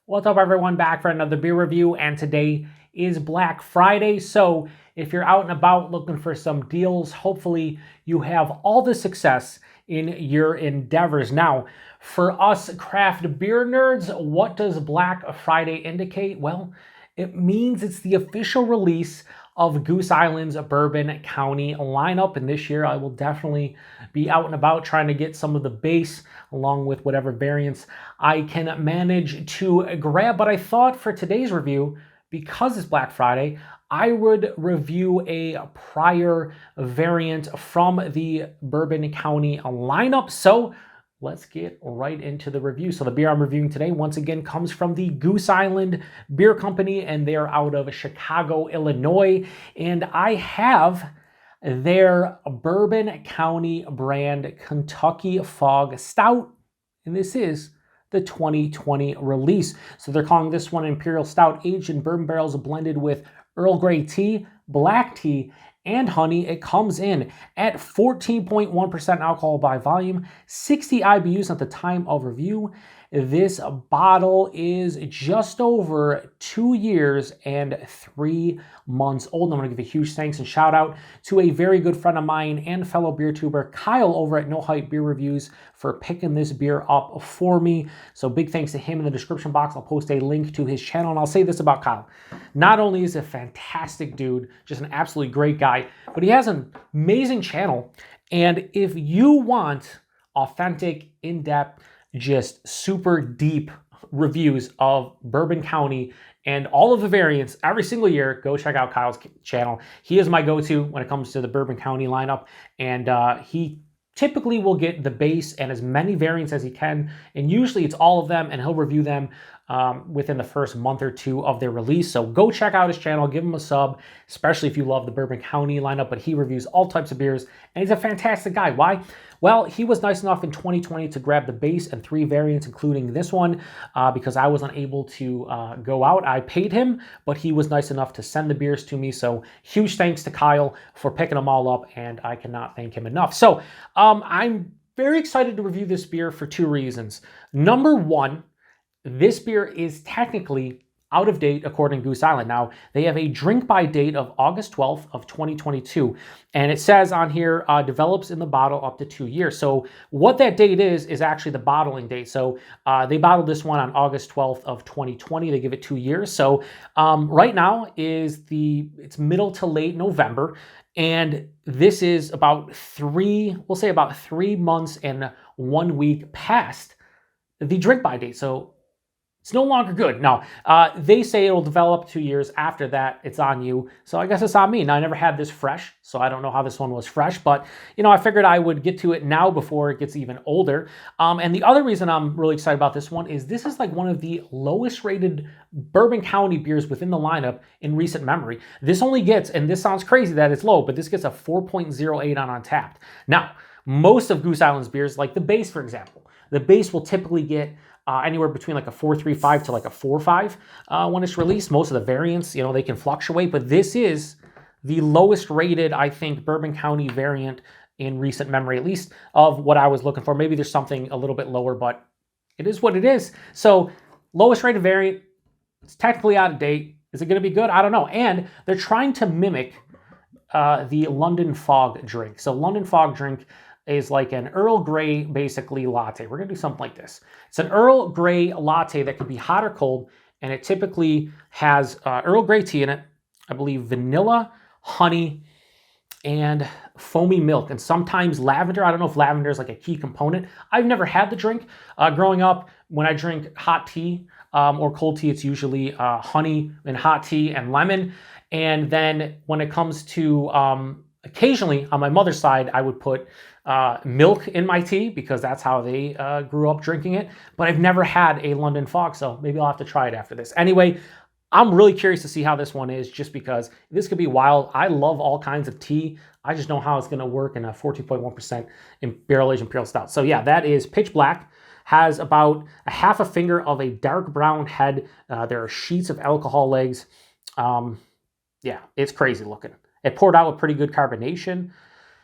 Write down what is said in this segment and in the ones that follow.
What's up, everyone? Back for another beer review, and today is Black Friday. So if you're out and about looking for some deals, hopefully you have all the success in your endeavors. Now, for us craft beer nerds, what does Black Friday indicate? Well, it means it's the official release of Goose Island's Bourbon County lineup, and this year I will definitely be out and about trying to get some of the base along with whatever variants I can manage to grab. But I thought for today's review, because it's Black Friday, I would review a prior variant from the Bourbon County lineup. So let's get right into the review. So the beer I'm reviewing today, once again, comes from the Goose Island Beer Company, and they're out of Chicago, Illinois. And I have their Bourbon County Brand Kentucky Fog Stout, and this is the 2020 release. So they're calling this one Imperial Stout, aged in bourbon barrels blended with Earl Grey tea, black tea, and honey. It comes in at 14.1% alcohol by volume, 60 IBUs at the time of review. This bottle is just over 2 years and 3 months old. And I'm going to give a huge thanks and shout out to a very good friend of mine and fellow BeerTuber, Kyle, over at No Hype Beer Reviews, for picking this beer up for me. So big thanks to him. In the description box, I'll post a link to his channel. And I'll say this about Kyle. Not only is he a fantastic dude, just an absolutely great guy, but he has an amazing channel. And if you want authentic, in-depth, just super deep reviews of Bourbon County and all of the variants every single year, go check out Kyle's channel. He is my go-to when it comes to the Bourbon County lineup, and he typically will get the base and as many variants as he can, and usually it's all of them, and he'll review them within the first month or two of their release. So go check out his channel, give him a sub, especially if you love the Bourbon County lineup. But he reviews all types of beers, and he's a fantastic guy. Why? Well, he was nice enough in 2020 to grab the base and 3 variants, including this one, because I was unable to go out. I paid him, but he was nice enough to send the beers to me. So huge thanks to Kyle for picking them all up, and I cannot thank him enough. So I'm very excited to review this beer for 2 reasons. Number one, this beer is technically out of date according to Goose Island. Now, they have a drink by date of August 12th of 2022, and it says on here, develops in the bottle up to 2 years. So what that date is actually the bottling date. So they bottled this one on August 12th of 2020. They give it 2 years. So right now it's middle to late November, and this is about we'll say about 3 months and 1 week past the drink by date. So it's no longer good. Now, they say it'll develop 2 years. After that, it's on you. So I guess it's on me. Now, I never had this fresh, so I don't know how this one was fresh. But, I figured I would get to it now before it gets even older. And the other reason I'm really excited about this one is this is like one of the lowest rated Bourbon County beers within the lineup in recent memory. This only gets, and this sounds crazy that it's low, but this gets a 4.08 on Untapped. Now, most of Goose Island's beers, like the base, for example, the base will typically get anywhere between like a 4.35 to like a 4.5 when it's released. Most of the variants, they can fluctuate, but this is the lowest rated, I think, Bourbon County variant in recent memory, at least of what I was looking for. Maybe there's something a little bit lower, but it is what it is. So lowest rated variant, it's technically out of date. Is it going to be good? I don't know. And they're trying to mimic the London Fog drink. So London Fog drink is like an Earl Grey, basically, latte. We're going to do something like this. It's an Earl Grey latte that could be hot or cold, and it typically has Earl Grey tea in it, I believe vanilla, honey, and foamy milk, and sometimes lavender. I don't know if lavender is like a key component. I've never had the drink. Growing up, when I drink hot tea or cold tea, it's usually honey and hot tea and lemon. And then when it comes to occasionally, on my mother's side, I would put milk in my tea because that's how they grew up drinking it. But I've never had a London Fog, so maybe I'll have to try it after this. Anyway, I'm really curious to see how this one is, just because this could be wild. I love all kinds of tea. I just know how it's going to work in a 14.1% barrel-aged Imperial Stout. So yeah, that is pitch black. Has about a half a finger of a dark brown head. There are sheets of alcohol legs. Yeah, it's crazy looking. It poured out with pretty good carbonation.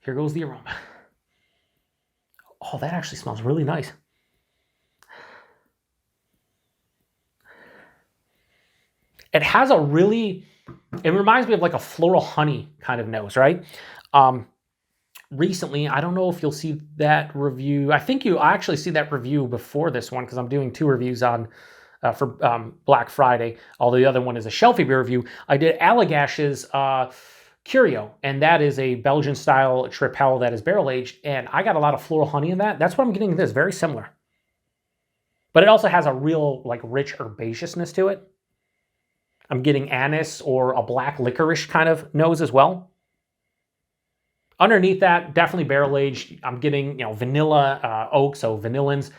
Here goes the aroma. Oh, that actually smells really nice. It has a really, it reminds me of like a floral honey kind of nose, right? Recently, I don't know if you'll see that review. I think you actually see that review before this one because I'm doing 2 reviews on for Black Friday. Although the other one is a Shelfie beer review. I did Allagash's Curio, and that is a Belgian style tripel that is barrel aged, and I got a lot of floral honey in that. That's what I'm getting in this, very similar. But it also has a real like rich herbaceousness to it. I'm getting anise or a black licorice kind of nose as well. Underneath that, definitely barrel aged. I'm getting, vanilla oak, so vanillins.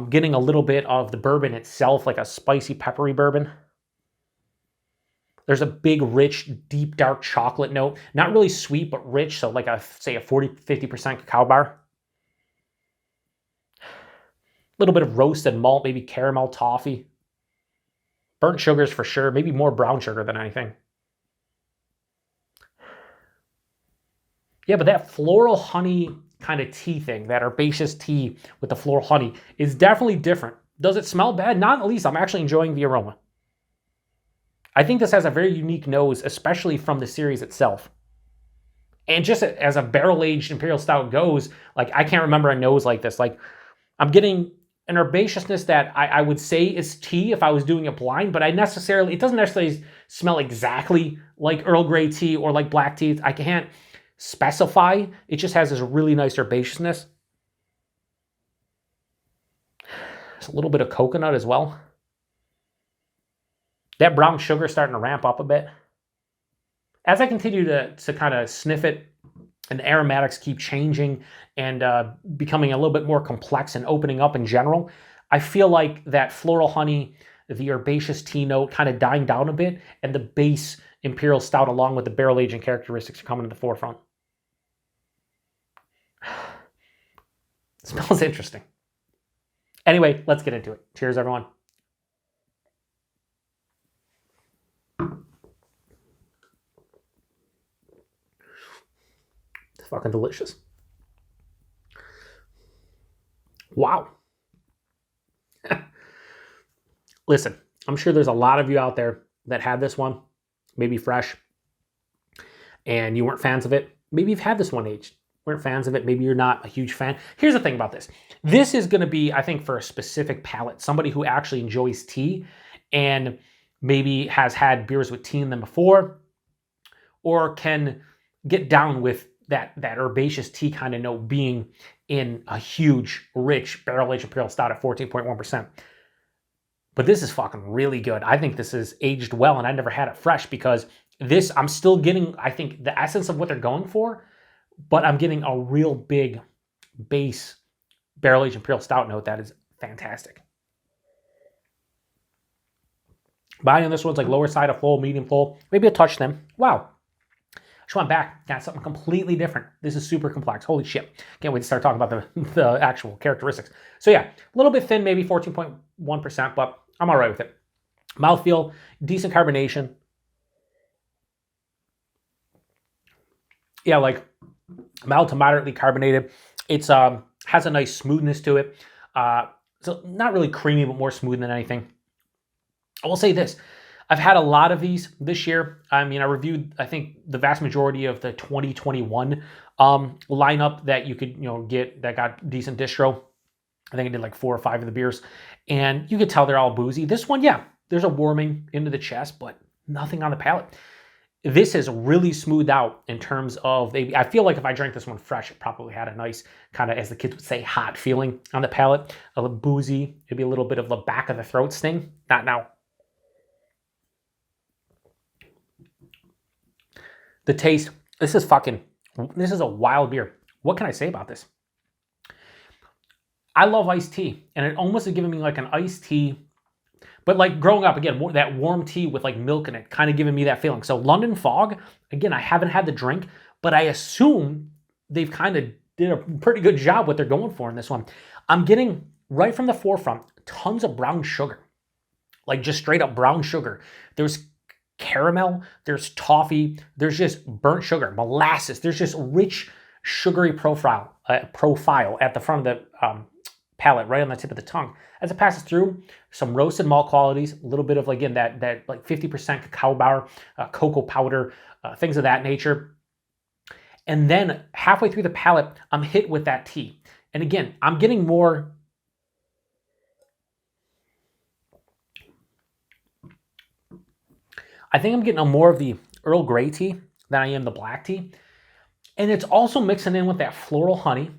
Getting a little bit of the bourbon itself, like a spicy, peppery bourbon. There's a big, rich, deep, dark chocolate note. Not really sweet, but rich, so like say a 40-50% cacao bar. A little bit of roasted malt, maybe caramel, toffee. Burnt sugars for sure, maybe more brown sugar than anything. Yeah, but that floral honey kind of tea thing, that herbaceous tea with the floral honey, is definitely different. Does it smell bad? Not at least. I'm actually enjoying the aroma. I think this has a very unique nose, especially from the series itself. And just as a barrel-aged Imperial Stout goes, like, I can't remember a nose like this. Like, I'm getting an herbaceousness that I would say is tea if I was doing it blind, but it doesn't necessarily smell exactly like Earl Grey tea or like black tea. I can't specify. It just has this really nice herbaceousness. There's a little bit of coconut as well. That brown sugar is starting to ramp up a bit. As I continue to kind of sniff it, and the aromatics keep changing and becoming a little bit more complex and opening up in general, I feel like that floral honey, the herbaceous tea note kind of dying down a bit, and the base Imperial Stout along with the barrel aging characteristics are coming to the forefront. It smells interesting. Anyway, let's get into it. Cheers, everyone. It's fucking delicious. Wow. Listen, I'm sure there's a lot of you out there that had this one, maybe fresh, and you weren't fans of it. Maybe you've had this one aged, weren't fans of it. Maybe you're not a huge fan. Here's the thing about this. This is going to be, I think, for a specific palate, somebody who actually enjoys tea and maybe has had beers with tea in them before, or can get down with that herbaceous tea kind of note being in a huge, rich barrel-aged Imperial Stout at 14.1%. But this is fucking really good. I think this is aged well, and I never had it fresh because this, I'm still getting, I think, the essence of what they're going for, but I'm getting a real big base barrel-aged Imperial Stout note that is fantastic. Body on this one's like lower side of full, medium full, maybe a touch thin. Wow. Just went back, got something completely different. This is super complex. Holy shit. Can't wait to start talking about the actual characteristics. So yeah, a little bit thin, maybe 14.1%, but I'm all right with it. Mouthfeel, decent carbonation. Yeah, like mild to moderately carbonated. It's has a nice smoothness to it. So not really creamy, but more smooth than anything. I will say this. I've had a lot of these this year. I mean, I reviewed, I think, the vast majority of the 2021 lineup that you could, get that got decent distro. I think I did like 4 or 5 of the beers, and you could tell they're all boozy. This one, yeah, there's a warming into the chest, but nothing on the palate. This is really smoothed out in terms of, I feel like if I drank this one fresh, it probably had a nice kind of, as the kids would say, hot feeling on the palate. A little boozy, maybe a little bit of the back of the throat sting. Not now. The taste, this is a wild beer. What can I say about this? I love iced tea, and it almost is giving me like an iced tea, but like growing up, again, that warm tea with like milk in it, kind of giving me that feeling. So London Fog, again, I haven't had the drink, but I assume they've kind of did a pretty good job what they're going for in this one. I'm getting, right from the forefront, tons of brown sugar, like just straight up brown sugar. There's caramel, there's toffee, there's just burnt sugar, molasses, there's just rich sugary profile at the front of the palate, right on the tip of the tongue. As it passes through, some roasted malt qualities, a little bit of, again, that like 50% cacao bar, cocoa powder, things of that nature. And then halfway through the palate, I'm hit with that tea. And again, I'm getting more... I think I'm getting more of the Earl Grey tea than I am the black tea. And it's also mixing in with that floral honey.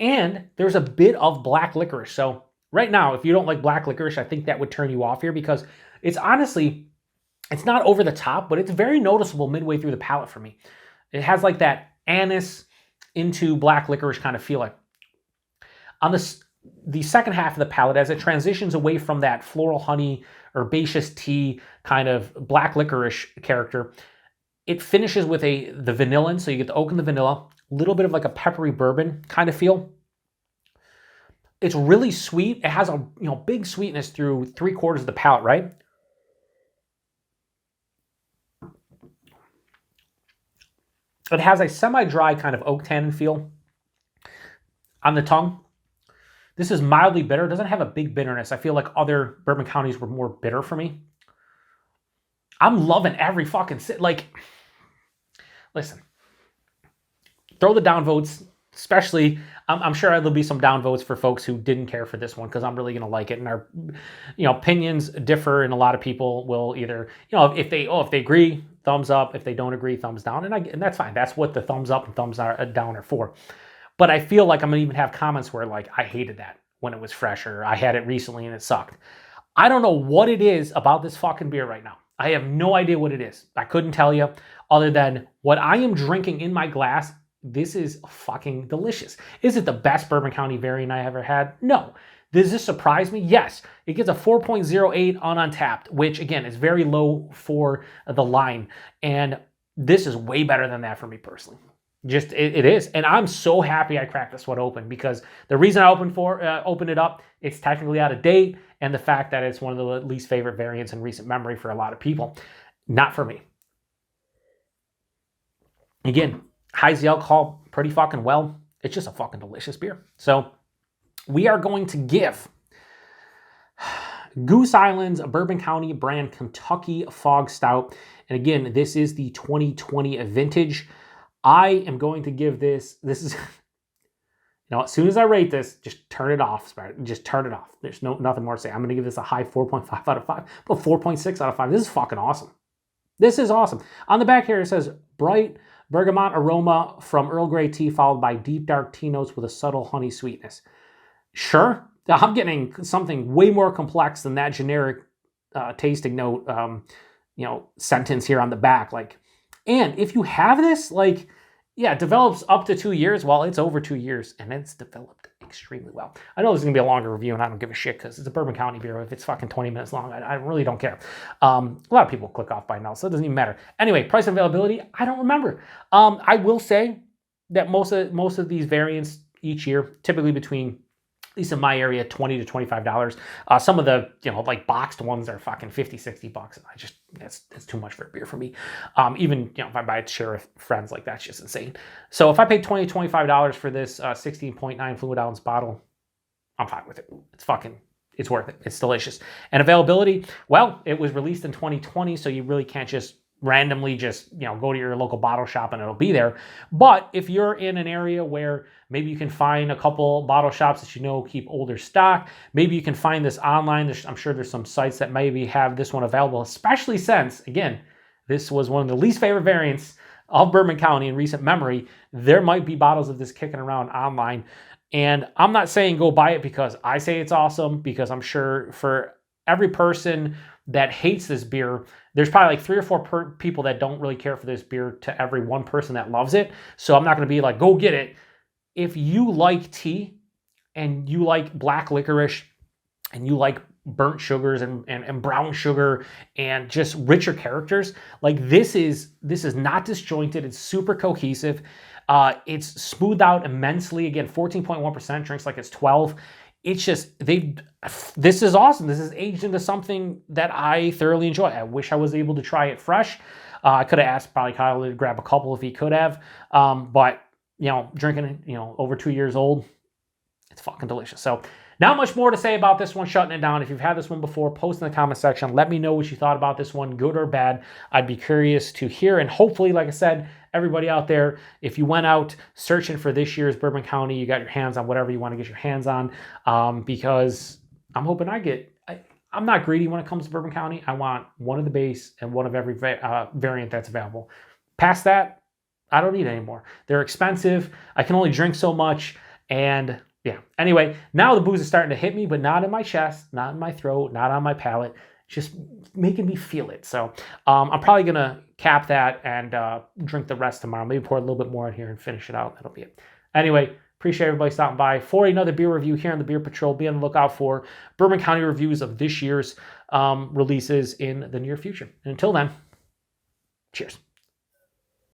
And there's a bit of black licorice. So right now, if you don't like black licorice, I think that would turn you off here, because it's honestly, it's not over the top, but it's very noticeable midway through the palate for me. It has like that anise into black licorice kind of feeling. On the second half of the palate, as it transitions away from that floral honey, herbaceous tea, kind of black licorice character, it finishes with the vanillin. So you get the oak and the vanilla, a little bit of like a peppery bourbon kind of feel. It's really sweet. It has a big sweetness through 3/4 of the palate, right? It has a semi-dry kind of oak tannin feel on the tongue. This is mildly bitter. It doesn't have a big bitterness. I feel like other Bourbon counties were more bitter for me. I'm loving every fucking sip. Like, listen, throw the downvotes, especially, I'm sure there'll be some downvotes for folks who didn't care for this one, because I'm really going to like it. And our, opinions differ, and a lot of people will either, if they agree, thumbs up. If they don't agree, thumbs down. And that's fine. That's what the thumbs up and thumbs down are for. But I feel like I'm going to even have comments where, like, I hated that when it was fresh, or I had it recently and it sucked. I don't know what it is about this fucking beer right now. I have no idea what it is. I couldn't tell you, other than what I am drinking in my glass. This is fucking delicious. Is it the best Bourbon County variant I ever had? No. Does this surprise me? Yes. It gets a 4.08 on Untapped, which again is very low for the line. And this is way better than that for me personally. Just it is. And I'm so happy I cracked this one open, because the reason I opened it up, it's technically out of date, and the fact that it's one of the least favorite variants in recent memory for a lot of people. Not for me. Again, hides the alcohol pretty fucking well. It's just a fucking delicious beer. So we are going to give Goose Island's Bourbon County Brand Kentucky Fog Stout. And again, this is the 2020 vintage. I am going to give this is, as soon as I rate this, just turn it off. Just turn it off. There's nothing more to say. I'm going to give this a high 4.5 out of 5, but 4.6 out of 5. This is fucking awesome. This is awesome. On the back here, it says bright bergamot aroma from Earl Grey tea, followed by deep dark tea notes with a subtle honey sweetness. Sure, I'm getting something way more complex than that generic tasting note, sentence here on the back. And if you have this, it develops up to 2 years. Well, it's over 2 years, and it's developed extremely well. I know this is going to be a longer review, and I don't give a shit, because it's a Bourbon County beer. If it's fucking 20 minutes long, I really don't care. A lot of people click off by now, so it doesn't even matter. Anyway, price and availability, I don't remember. I will say that most of these variants each year, typically between, at least in my area, $20 to $25. Some of the, boxed ones are fucking $50, $60. And that's too much for a beer for me. Even, if I buy it to share with friends, that's just insane. So if I paid $20, $25 for this 16.9 fluid ounce bottle, I'm fine with it. It's worth it. It's delicious. And availability, well, it was released in 2020, so you really can't just randomly go to your local bottle shop and it'll be there. But if you're in an area where maybe you can find a couple bottle shops that keep older stock, maybe you can find this online. I'm sure there's some sites that maybe have this one available, especially since, again, this was one of the least favorite variants of Bourbon County in recent memory. There might be bottles of this kicking around online. And I'm not saying go buy it because I say it's awesome, because I'm sure for every person that hates this beer, there's probably 3 or 4 people that don't really care for this beer to every one person that loves it. So I'm not going to be like, go get it. If you like tea and you like black licorice and you like burnt sugars and brown sugar and just richer characters, this is not disjointed. It's super cohesive. It's smoothed out immensely. Again, 14.1%, drinks like it's 12. It's just, this is awesome. This is aged into something that I thoroughly enjoy. I wish I was able to try it fresh. I could have asked probably Kyle to grab a couple if he could have. But, drinking it, over 2 years old, it's fucking delicious. So Not much more to say about this one, shutting it down. If you've had this one before, post in the comment section. Let me know what you thought about this one, good or bad. I'd be curious to hear. And hopefully, like I said, everybody out there, if you went out searching for this year's Bourbon County, you got your hands on whatever you want to get your hands on, because I'm hoping I'm not greedy when it comes to Bourbon County. I want one of the base and one of every variant that's available. Past that, I don't need any more. They're expensive. I can only drink so much. And yeah, anyway, now the booze is starting to hit me, but not in my chest, not in my throat, not on my palate, just making me feel it. So I'm probably going to cap that and drink the rest tomorrow. Maybe pour a little bit more in here and finish it out. That'll be it. Anyway, appreciate everybody stopping by for another beer review here on the Beer Patrol. Be on the lookout for Bourbon County reviews of this year's releases in the near future. And until then, cheers.